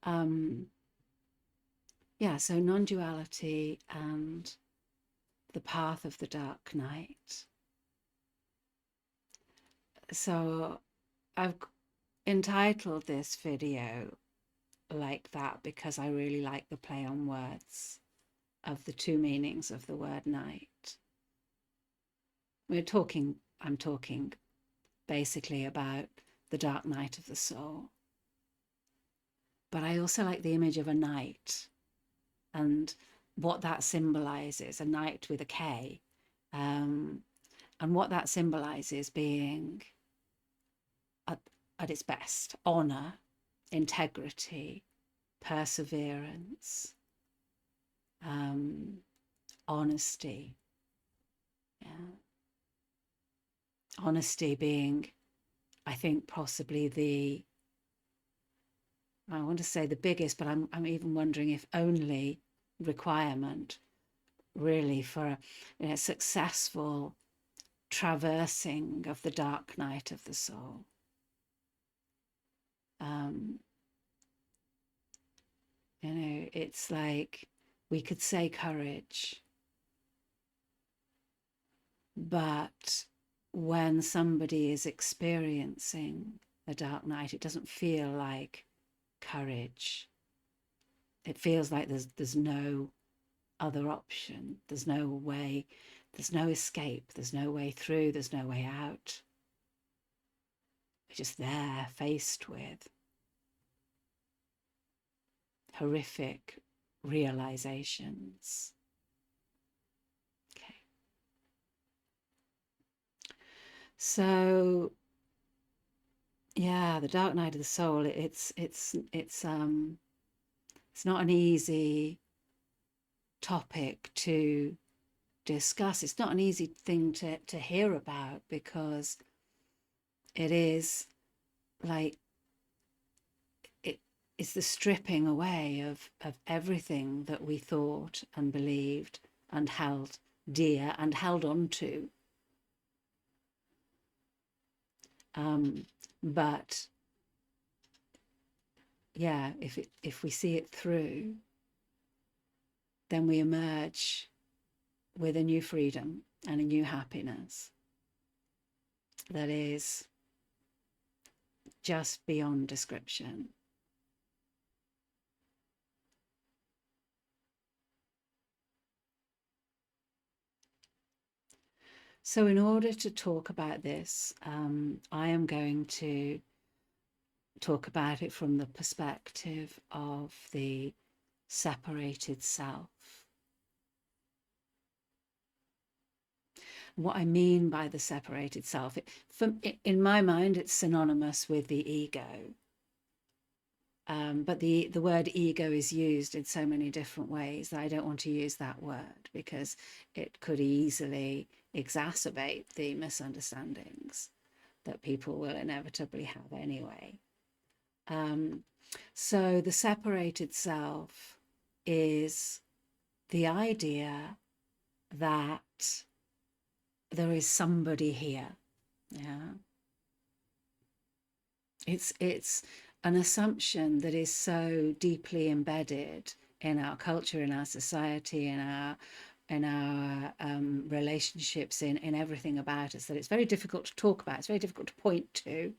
Yeah, so non-duality and the path of the dark night. So I've entitled this video like that because I really like the play on words of the two meanings of the word night. I'm talking basically about the dark night of the soul. But I also like the image of a knight and what that symbolizes, a knight with a K, and what that symbolizes being at, at its best, honor, integrity, perseverance, um, honesty. Yeah. Honesty being, I think, possibly I want to say the biggest, but I'm even wondering if only requirement really for a successful traversing of the dark night of the soul. Um, it's like we could say courage, but when somebody is experiencing a dark night, it doesn't feel like courage. It feels like there's no other option. There's no way, there's no escape, there's no way through, there's no way out. We're just there, faced with horrific realizations. Okay. So yeah, the dark night of the soul, it's not an easy topic to discuss. It's not an easy thing to hear about because it is like it's the stripping away of everything that we thought and believed and held dear and held on to. But yeah, if we see it through, then we emerge with a new freedom and a new happiness that is just beyond description. So in order to talk about this, I am going to talk about it from the perspective of the separated self. What I mean by the separated self, in my mind, it's synonymous with the ego. But the word ego is used in so many different ways that I don't want to use that word because it could easily exacerbate the misunderstandings that people will inevitably have anyway. So the separated self is the idea that there is somebody here. Yeah. It's an assumption that is so deeply embedded in our culture, in our society, in our relationships, in everything about us, that it's very difficult to talk about. It's very difficult to point to.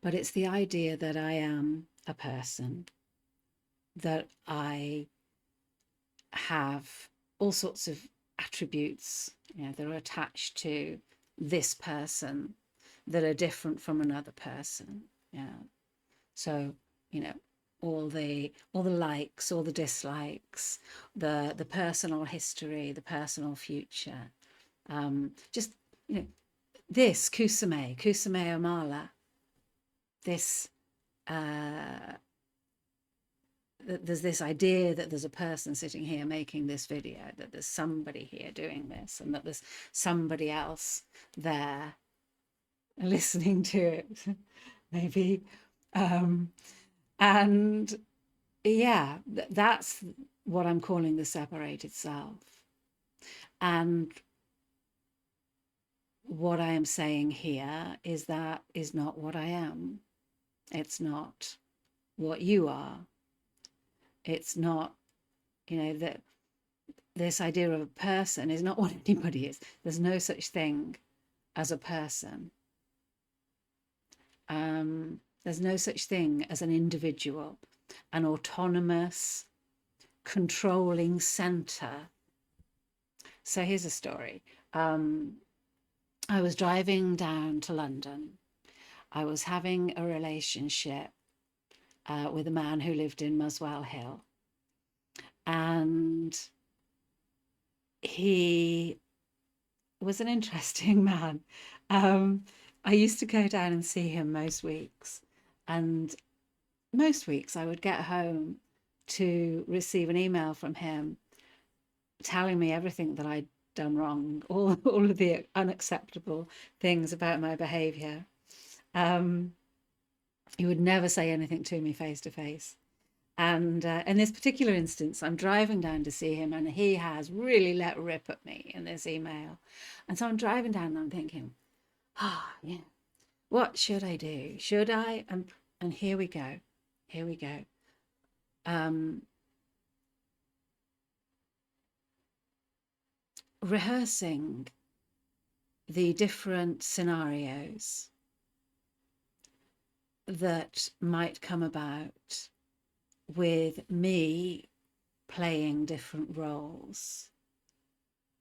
But it's the idea that I am a person, that I have all sorts of attributes, that are attached to this person that are different from another person. Yeah. So, all the likes, all the dislikes, the personal history, the personal future. Just, this kusame omala, this there's this idea that there's a person sitting here making this video, that there's somebody here doing this, and that there's somebody else there listening to it, maybe. And yeah, that's what I'm calling the separated self. And what I am saying here is that is not what I am. It's not what you are. It's not, that this idea of a person is not what anybody is. There's no such thing as a person. There's no such thing as an individual, an autonomous, controlling center. So here's a story. I was driving down to London. I was having a relationship with a man who lived in Muswell Hill. And he was an interesting man. I used to go down and see him most weeks. And most weeks I would get home to receive an email from him telling me everything that I'd done wrong, all of the unacceptable things about my behaviour. He would never say anything to me face to face. And in this particular instance, I'm driving down to see him, and he has really let rip at me in this email. And so I'm driving down and I'm thinking, yeah, what should I do? Should I? And here we go. Here we go. Rehearsing the different scenarios that might come about with me playing different roles.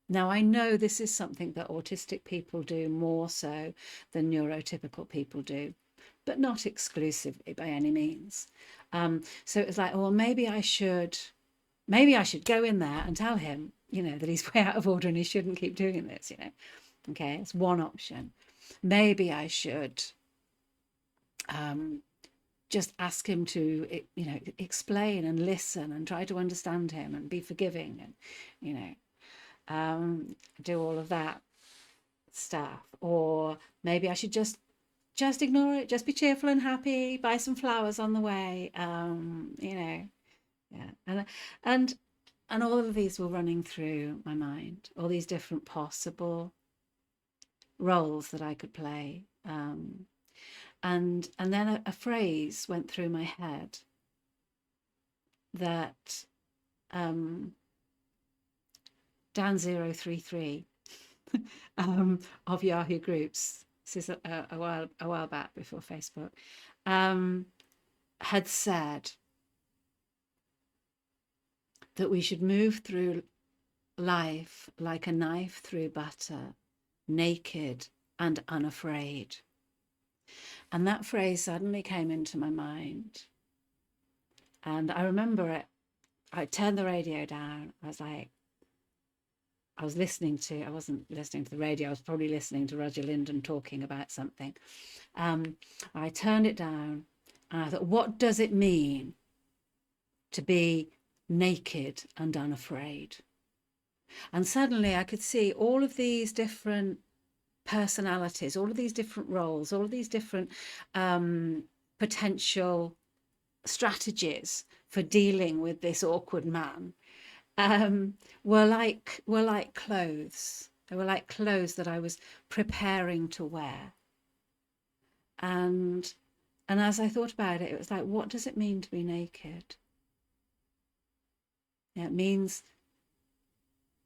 Now, I know this is something that autistic people do more so than neurotypical people do, but not exclusively by any means. So it was like, well, maybe I should go in there and tell him, that he's way out of order and he shouldn't keep doing this, Okay, it's one option. Maybe I should just ask him to, explain and listen and try to understand him and be forgiving and, do all of that stuff. Or maybe I should just ignore it, just be cheerful and happy, buy some flowers on the way, yeah. And all of these were running through my mind, all these different possible roles that I could play. And then a phrase went through my head that Dan033 of Yahoo Groups, this is a while back before Facebook, had said that we should move through life like a knife through butter, naked and unafraid. And that phrase suddenly came into my mind. And I remember it. I turned the radio down. I wasn't listening to the radio. I was probably listening to Roger Linden talking about something. I turned it down and I thought, what does it mean to be naked and unafraid? And suddenly I could see all of these different personalities, all of these different roles, all of these different potential strategies for dealing with this awkward man were like clothes. They were like clothes that I was preparing to wear. And as I thought about it, it was like, what does it mean to be naked? Yeah, it means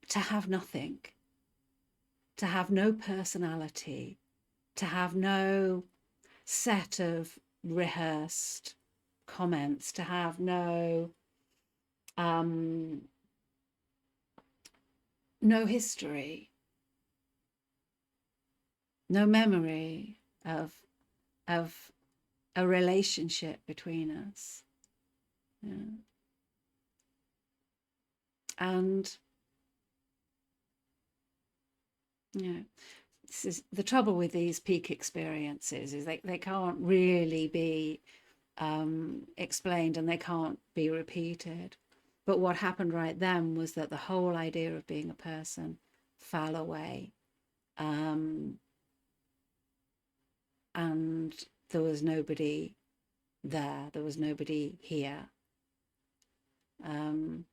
to have nothing, to have no personality, to have no set of rehearsed comments, to have no history, no memory of a relationship between us. Yeah. And this is the trouble with these peak experiences, is they can't really be explained and they can't be repeated. But what happened right then was that the whole idea of being a person fell away, and there was nobody there. There was nobody here. And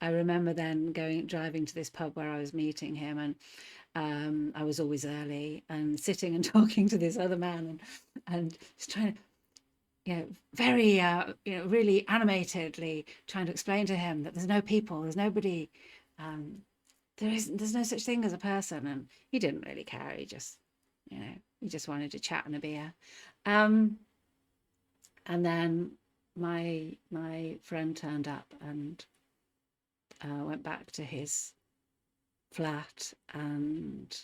I remember then driving to this pub where I was meeting him, I was always early and sitting and talking to this other man, and just trying to, very, really animatedly trying to explain to him that there's no people, there's nobody, um, there's no such thing as a person. And he didn't really care. He just wanted to chat and a beer. Um, and then my friend turned up and went back to his flat, and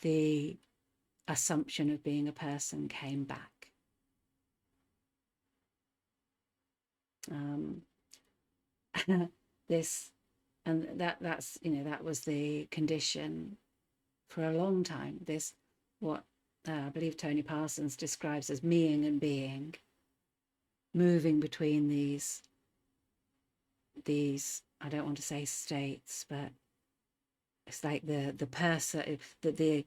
the assumption of being a person came back. Um, this and that's that was the condition for a long time. This, what I believe Tony Parsons describes as meing and being, moving between these I don't want to say states, but it's like the person that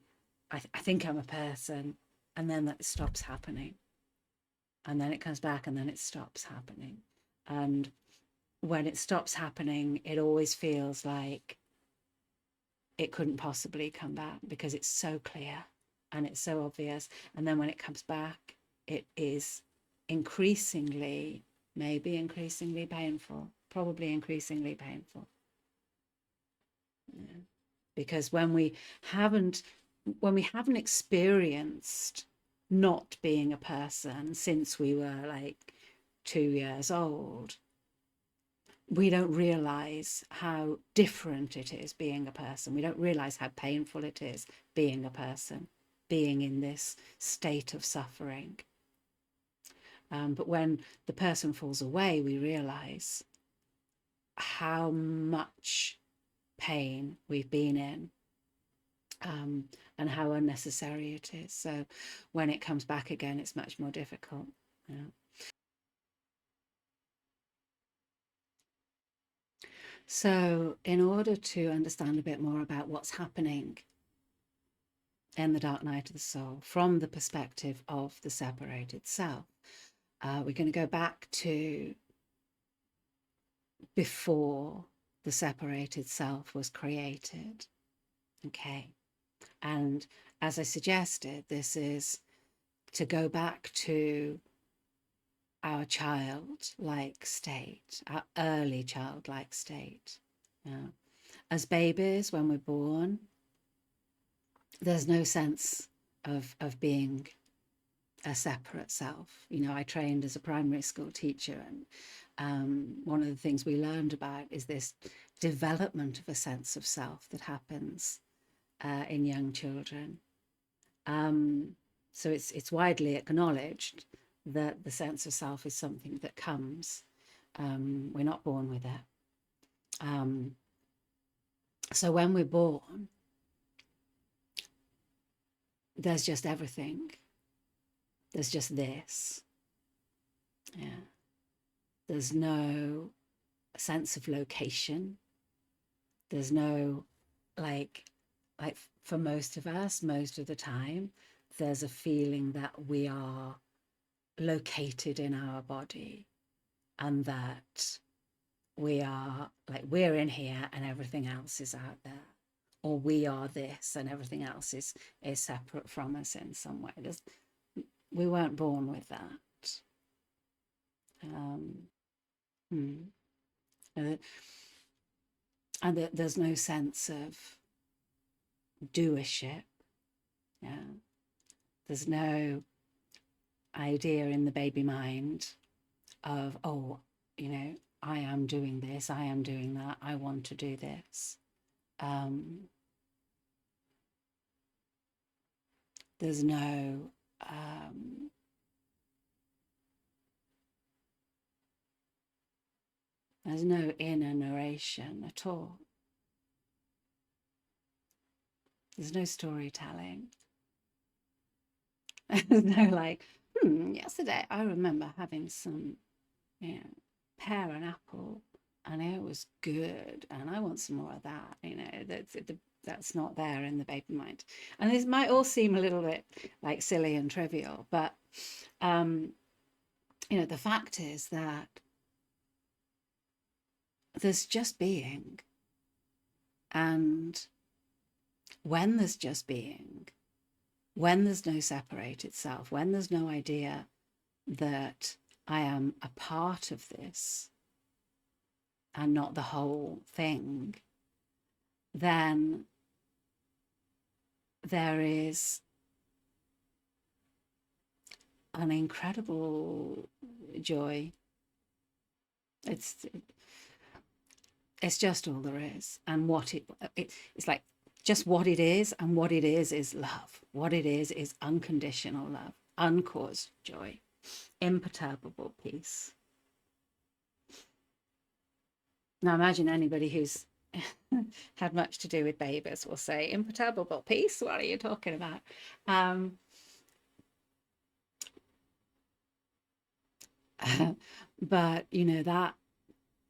I think I'm a person, and then that stops happening, and then it comes back, and then it stops happening. And when it stops happening, it always feels like it couldn't possibly come back because it's so clear and it's so obvious. And then when it comes back, it is increasingly, maybe increasingly painful, probably increasingly painful. Yeah. Because haven't when we haven't experienced not being a person since we were like 2 years old, we don't realize how different it is being a person. We don't realize how painful it is being a person, being in this state of suffering. But when the person falls away, we realize how much pain we've been in, and how unnecessary it is. So when it comes back again, it's much more difficult. Yeah. So, in order to understand a bit more about what's happening in the dark night of the soul from the perspective of the separated self, we're going to go back to before the separated self was created. Okay. And as I suggested, this is to go back to our childlike state, our early childlike state. Yeah. As babies, when we're born, there's no sense of being a separate self. I trained as a primary school teacher, and one of the things we learned about is this development of a sense of self that happens in young children. So it's widely acknowledged that the sense of self is something that comes. We're not born with it. So when we're born, there's just everything. There's just this. Yeah. There's no sense of location. There's no, like for most of us, most of the time, there's a feeling that we are located in our body, and that we're in here and everything else is out there, or we are this and everything else is separate from us in some way. We weren't born with that. um, hmm. And there's no sense of doership. Yeah. There's no idea in the baby mind of, oh, I am doing this, I am doing that, I want to do this. There's no there's no inner narration at all. There's no storytelling. There's no like, yesterday I remember having some, pear and apple, and it was good, and I want some more of that. That's not there in the baby mind. And this might all seem a little bit like silly and trivial, but the fact is that there's just being. And when there's just being, when there's no separated self, when there's no idea that I am a part of this and not the whole thing, then there is an incredible joy. It's it's just all there is, and it's like just what it is, and what it is love. What it is unconditional love, uncaused joy, imperturbable peace. Now imagine anybody who's had much to do with babies will say imperturbable peace, what are you talking about? But you know, that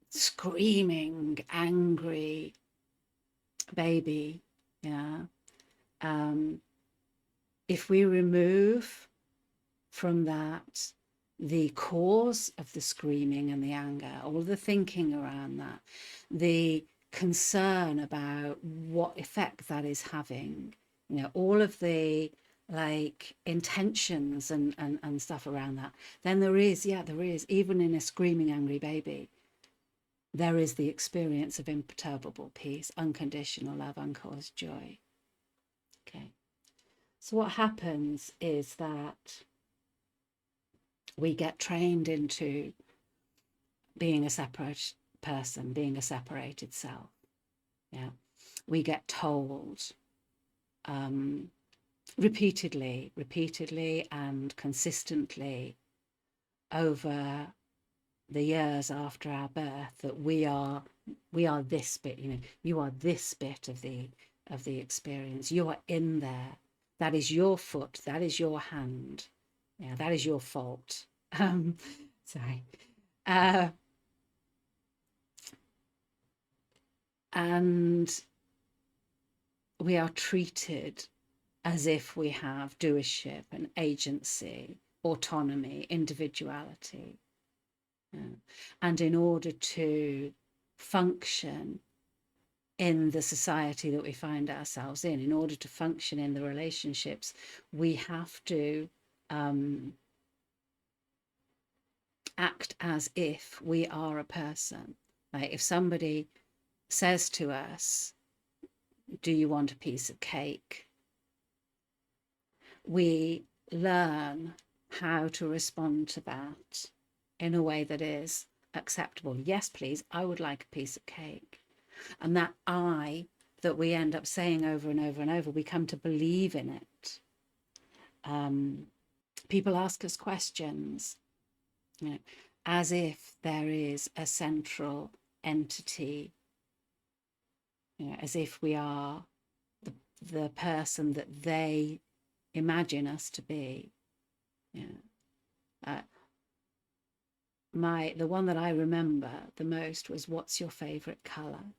screaming angry baby, yeah, if we remove from that the cause of the screaming and the anger, all the thinking around that, the concern about what effect that is having, you know, all of the like intentions and stuff around that, then there is, yeah, there is, even in a screaming angry baby, there is the experience of imperturbable peace, unconditional love, uncaused joy. Okay. So what happens is that we get trained into being a separate person, being a separated self. Yeah. We get told repeatedly and consistently over the years after our birth that we are this bit, you know, you are this bit of the experience. You are in there. That is your foot, that is your hand. Yeah, that is your fault. Sorry. And we are treated as if we have doership and agency, autonomy, individuality. Yeah. And in order to function in the society that we find ourselves in order to function in the relationships, we have to act as if we are a person. Like if somebody says to us, do you want a piece of cake? We learn how to respond to that in a way that is acceptable. Yes, please, I would like a piece of cake. And that I that we end up saying over and over and over, we come to believe in it. People ask us questions, you know, as if there is a central entity, you know, as if we are the person that they imagine us to be. Yeah. The one that I remember the most was, what's your favorite color?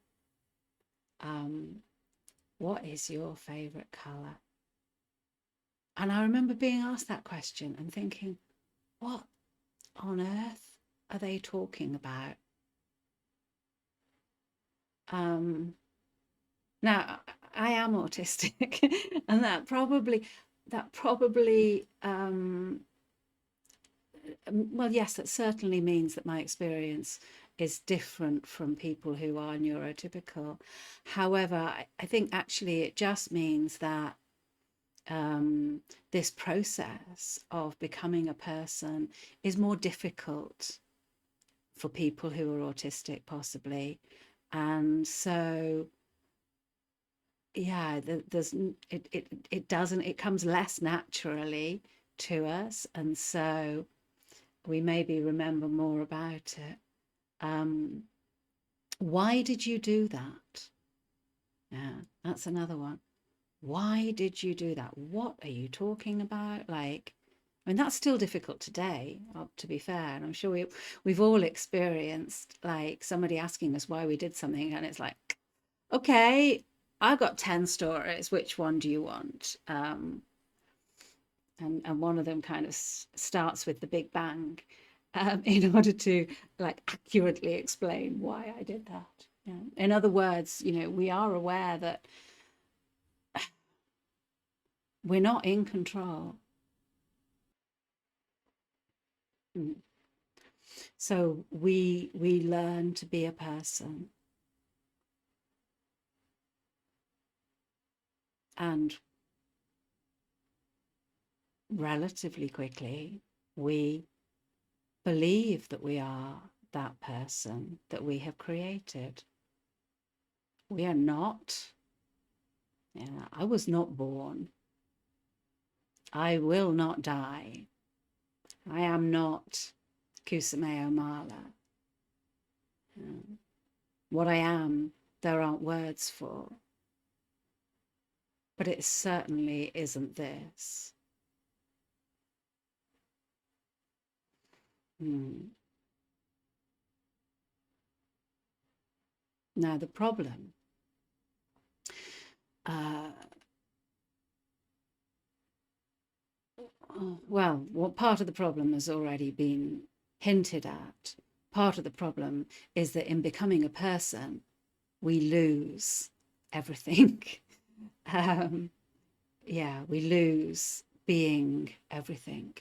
What is your favorite color? And I remember being asked that question and thinking, what on earth are they talking about? Now, I am autistic, and that probably, well, yes, that certainly means that my experience is different from people who are neurotypical. However, I think actually it just means that this process of becoming a person is more difficult for people who are autistic, possibly. And so, yeah, it comes less naturally to us. And so we maybe remember more about it. Why did you do that? Yeah, that's another one. Why did you do that? What are you talking about? Like, I mean, that's still difficult today, to be fair. And I'm sure we've all experienced like somebody asking us why we did something, and it's like, okay, I've got 10 stories. Which one do you want? And one of them kind of starts with the Big Bang, in order to like accurately explain why I did that. Yeah. In other words, we are aware that we're not in control. Mm. So we learn to be a person, and relatively quickly we believe that we are that person that we have created. We are not. Yeah, I was not born. I will not die. I am not Kusame Omala. Yeah. What I am, there aren't words for, but it certainly isn't this. Mm. Now, the problem, uh, well, what part of the problem has already been hinted at. Part of the problem is that in becoming a person, we lose everything. um, yeah, we lose being everything.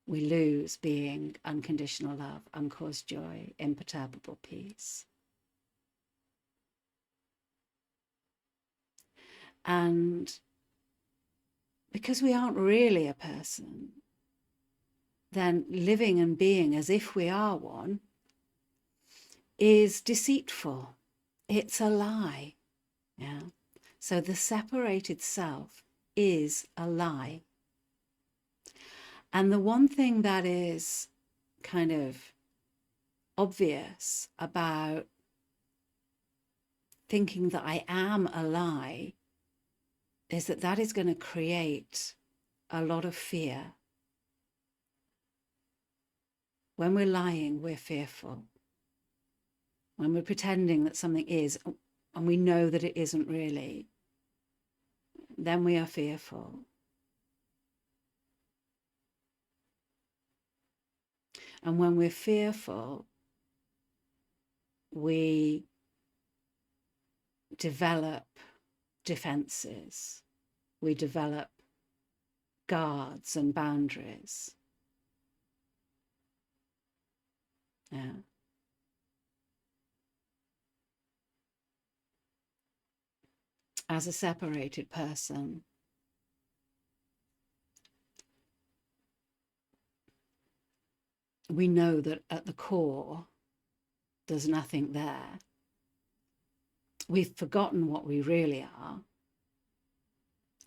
We lose being unconditional love, uncaused joy, imperturbable peace. And because we aren't really a person, then living and being as if we are one is deceitful. It's a lie. Yeah. So the separated self is a lie. And the one thing that is kind of obvious about thinking that I am a lie is that that is going to create a lot of fear. When we're lying, we're fearful. When we're pretending that something is, and we know that it isn't really, then we are fearful. And when we're fearful, we develop defenses. We develop guards and boundaries. Yeah. As a separated person, we know that at the core, there's nothing there. We've forgotten what we really are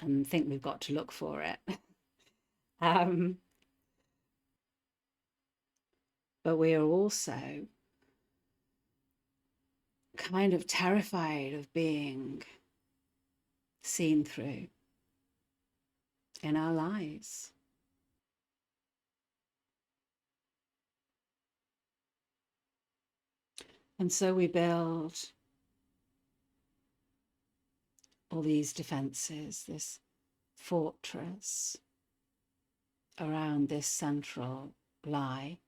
and think we've got to look for it. um, but we are also kind of terrified of being seen through in our lives. And so we build all these defenses, this fortress around this central lie,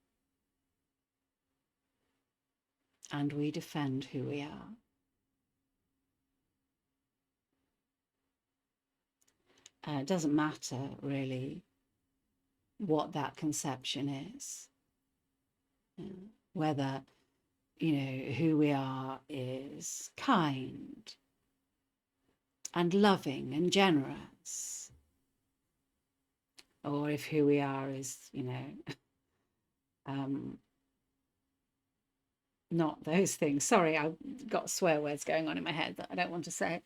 and we defend who we are. It doesn't matter really what that conception is, whether who we are is kind and loving and generous, or if who we are is not those things. Sorry, I've got swear words going on in my head that I don't want to say.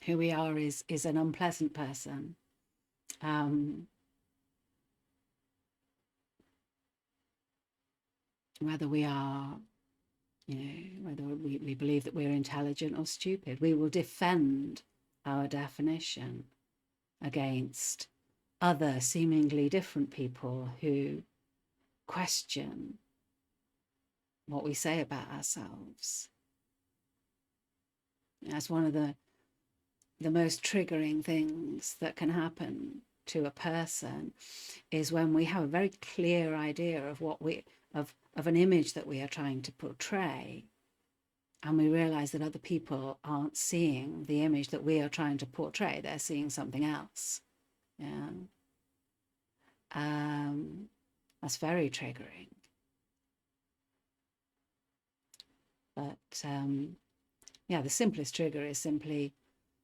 Who we are is an unpleasant person. Whether we are, whether we believe that we're intelligent or stupid, we will defend our definition against other seemingly different people who question what we say about ourselves. That's one of the most triggering things that can happen to a person, is when we have a very clear idea of what of an image that we are trying to portray, and we realize that other people aren't seeing the image that we are trying to portray. They're seeing something else. Yeah. That's very triggering. But yeah, the simplest trigger is simply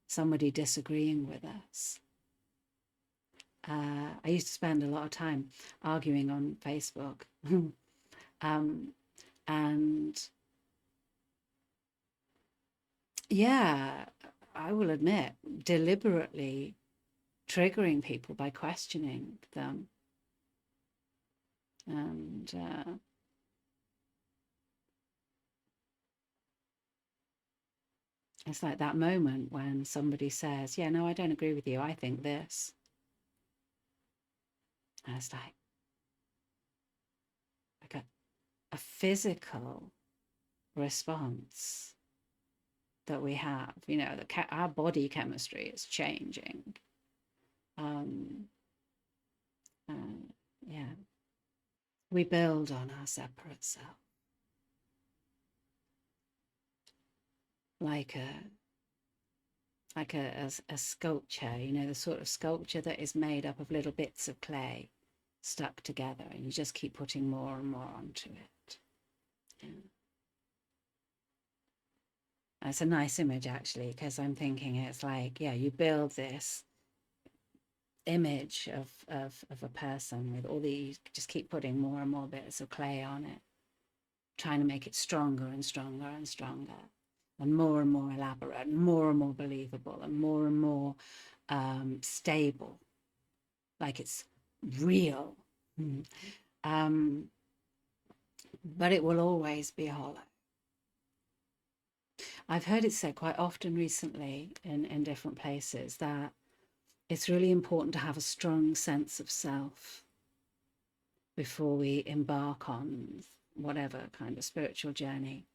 somebody disagreeing with us. I used to spend a lot of time arguing on Facebook. And yeah, I will admit, deliberately triggering people by questioning them. And it's like that moment when somebody says, yeah, no, I don't agree with you. I think this. And it's like a physical response that we have, you know, our body chemistry is changing. Yeah, we build on our separate self like a sculpture, you know, the sort of sculpture that is made up of little bits of clay stuck together, and you just keep putting more and more onto it. Yeah. It's a nice image actually, because I'm thinking it's like, yeah, you build this image of a person with all these, just keep putting more and more bits of clay on it, trying to make it stronger and stronger and stronger, and more elaborate, and more believable, and more stable, like it's real. But it will always be hollow. I've heard it said quite often recently in different places that it's really important to have a strong sense of self before we embark on whatever kind of spiritual journey.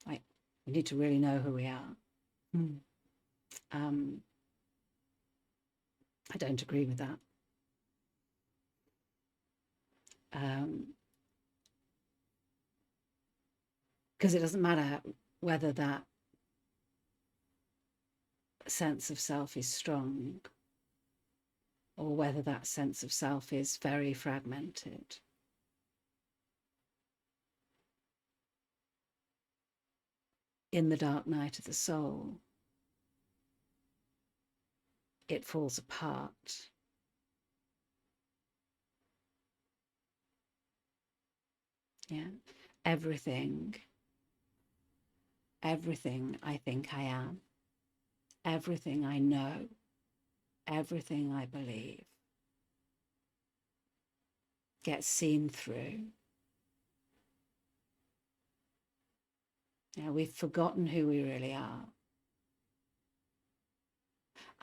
Like, we need to really know who we are. I don't agree with that. Because it doesn't matter whether that sense of self is strong or whether that sense of self is very fragmented. In the dark night of the soul, it falls apart. Yeah, everything I think I am, everything I know, everything I believe gets seen through. Yeah, we've forgotten who we really are.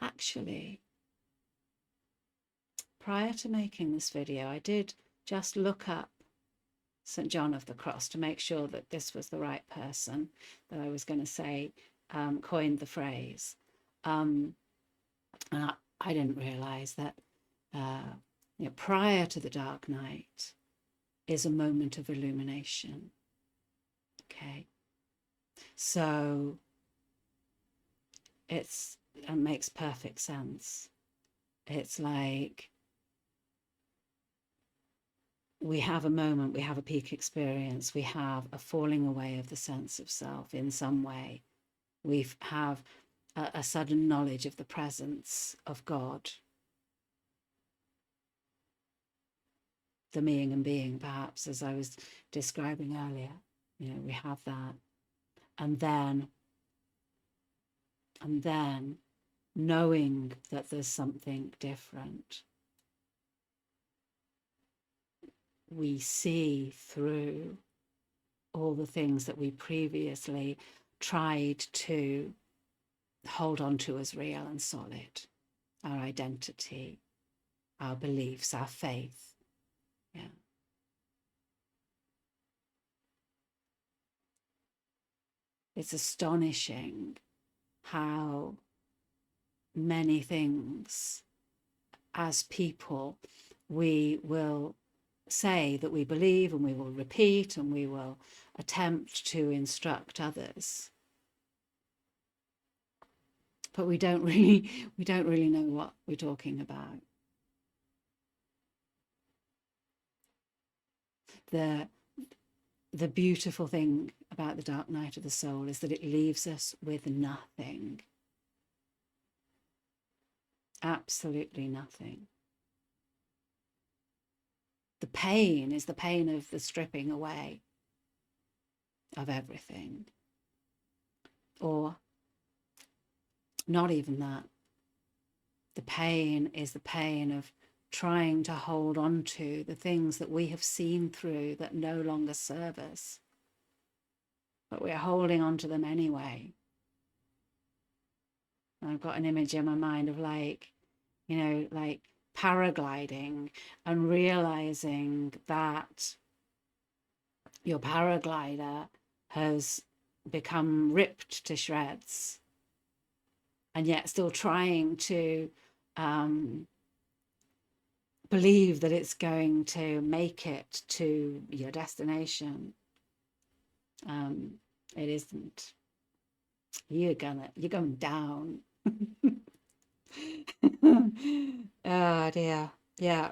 Actually, prior to making this video, I did just look up St. John of the Cross to make sure that this was the right person that I was going to say coined the phrase. And I didn't realize that you know, prior to the dark night is a moment of illumination. Okay. So it makes perfect sense. It's like we have a moment, we have a peak experience, we have a falling away of the sense of self in some way. We have a sudden knowledge of the presence of God, the meing and being, perhaps, as I was describing earlier. You know, we have that. And then knowing that there's something different, we see through all the things that we previously tried to hold on to as real and solid, our identity, our beliefs, our faith. Yeah. It's astonishing how many things as people we will say that we believe, and we will repeat, and we will attempt to instruct others, but we don't really know what we're talking about. The the beautiful thing about the dark night of the soul is that it leaves us with nothing. Absolutely nothing. The pain is the pain of the stripping away of everything. Or not even that. The pain is the pain of trying to hold on to the things that we have seen through that no longer serve us, but we're holding on to them anyway. And I've got an image in my mind of like paragliding and realizing that your paraglider has become ripped to shreds, and yet still trying to believe that it's going to make it to your destination. It isn't. You're going down. Oh dear. Yeah.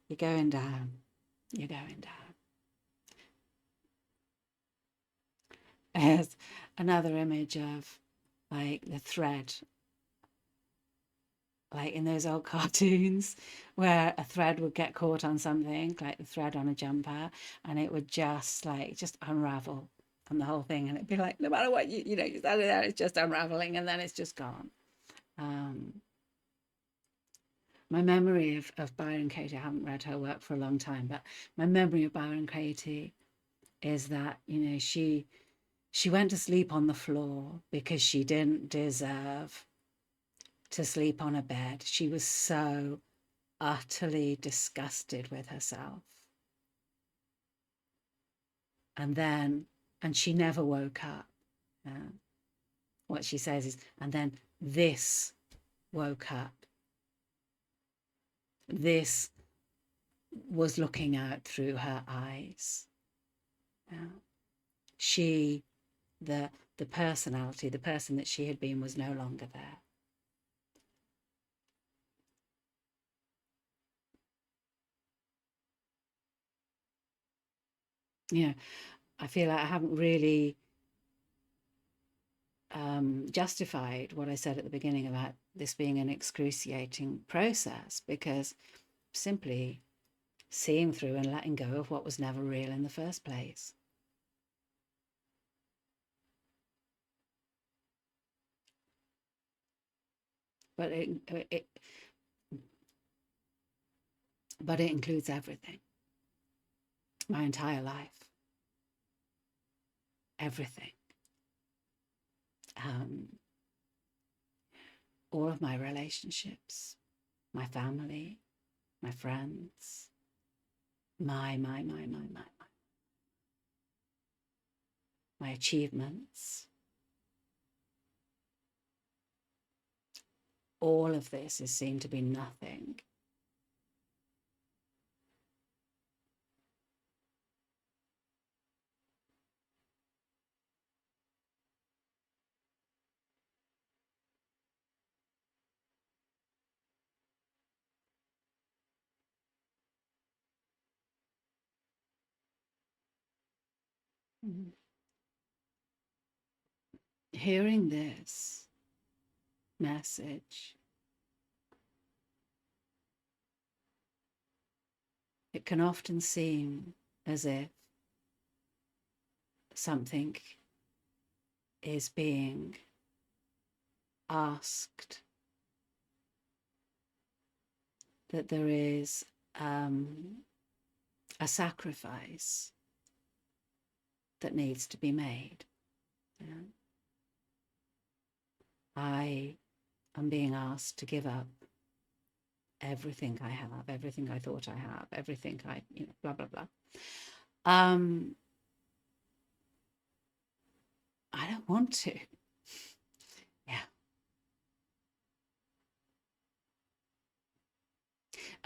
You're going down. You're going down. There's another image of like the thread, like in those old cartoons where a thread would get caught on something, like the thread on a jumper, and it would just unravel from the whole thing, and it'd be like, no matter what you know, you're standing there, it's just unraveling, and then it's just gone. My memory of Byron Katie, I haven't read her work for a long time, but my memory of Byron Katie is that, you know, she went to sleep on the floor because she didn't deserve to sleep on a bed. She was so utterly disgusted with herself. And she never woke up. What she says is, and then this woke up. This was looking out through her eyes. She, the personality, the person that she had been, was no longer there. You know, I feel like I haven't really justified what I said at the beginning about this being an excruciating process, because simply seeing through and letting go of what was never real in the first place. But it includes everything, my entire life, everything. All of my relationships, my family, my friends, my achievements. All of this is seen to be nothing. Hearing this message, it can often seem as if something is being asked, that there is a sacrifice that needs to be made. You know? I am being asked to give up everything I have, everything I thought I have, everything I, blah, blah, blah. I don't want to. Yeah.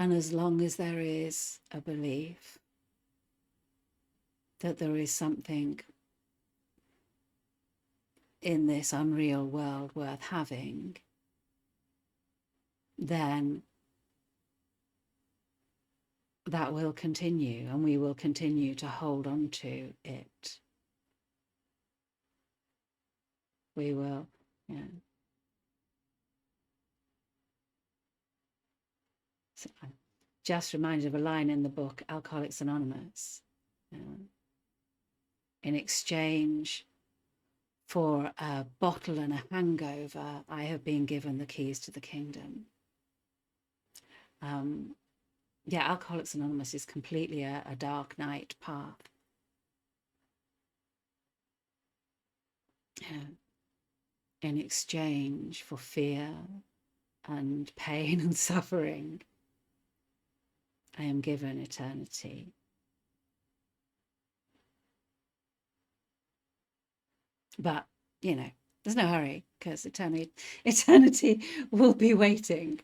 And as long as there is a belief that there is something in this unreal world worth having, then that will continue, and we will continue to hold on to it. We will, yeah. So I'm just reminded of a line in the book Alcoholics Anonymous. In exchange for a bottle and a hangover, I have been given the keys to the kingdom. Yeah, Alcoholics Anonymous is completely a dark night path. Yeah. In exchange for fear and pain and suffering, I am given eternity. But, you know, there's no hurry, because eternity will be waiting.